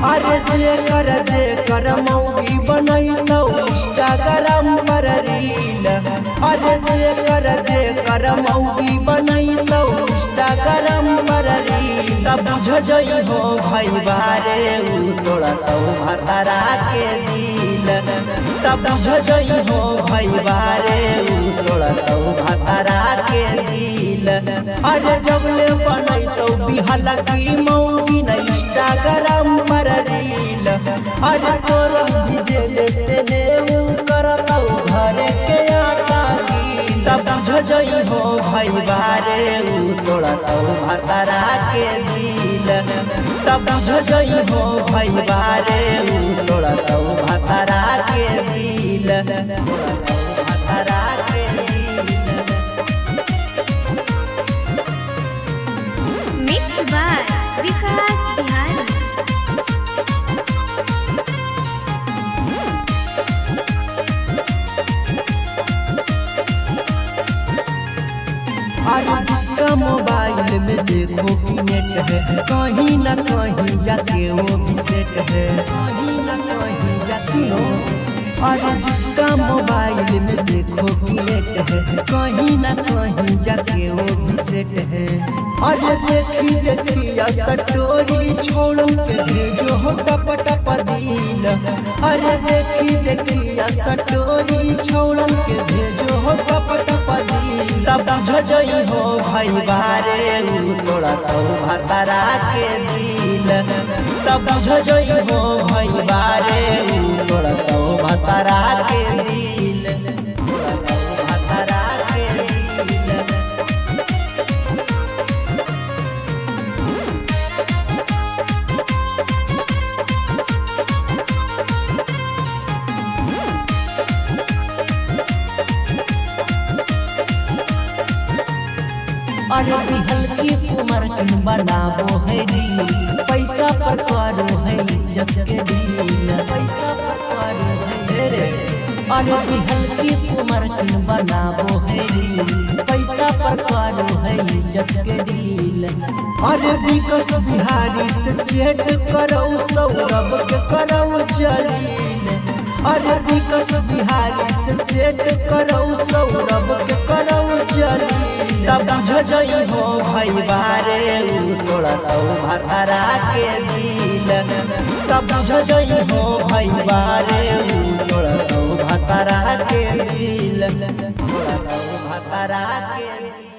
अरे जे कर मौगी बनैतौ इंस्टाग्राम पर रील। अरे जे कर मौगी बनैतौ इंस्टाग्राम पर रील। तब बुझ जइहो भाई बारे उ तोड़तौ भतारा के दिल। तब बुझ जइहो भाई बारे उ तोड़तौ भतारा के दिल। अरे जबले बनैतौ बिहल की मौगी न इंस्टाग्राम पर रील। अरे तोरा भेजे देते ने उ करतौ घरे के आटा गील। तब बुझ जइहो भाई बारे उ तोड़तौ भतारा के दिल। तब बुझ जइहो भाई बारे उ तोड़तौ भतारा के दिल। भतारा के दिल। मिक्स बाय विकास बिहारी। अरे जिसका मोबाइल में देखो कि नेट है, कहीं न कहीं जाके वो भी सेट है। कहीं न कहीं जाके अरे जिसका मोबाइल में देखो कि नेट है, कहीं न कहीं जाके वो भी सेट है। अरे देखिया स्टोरी छोड़ के भेजो हो टप टप दिल। अरे देखिया स्टोरी छोड़ के भेजो हो टप टप दिल। तब बुझ जइहो भाई बारे उ तोड़तौ भतारा के दिल। तब बुझ जइहो भाई बारे उ तोड़तौ भतारा के दिल। भतारा के दिल। अरे हल्की उम्र की बनाबो है रील। पैसा पर करो है इज्जत के दिल। पैसा पर करो है रे। अरे हल्की उम्र की बनाबो है रील। पैसा पर करो है इज्जत के दिल। अरे विकास बिहारी से चेट करो सौरभ के करो जलील। अरे विकास बिहारी से चेट करो सौरभ के करो जलील। तब बुझ जइहो भाई बारे उ तोड़तौ भतारा के दिल। तब बुझ जइहो भाई बारे उ तोड़तौ भतारा के दिल। तोड़तौ भतारा के दिल।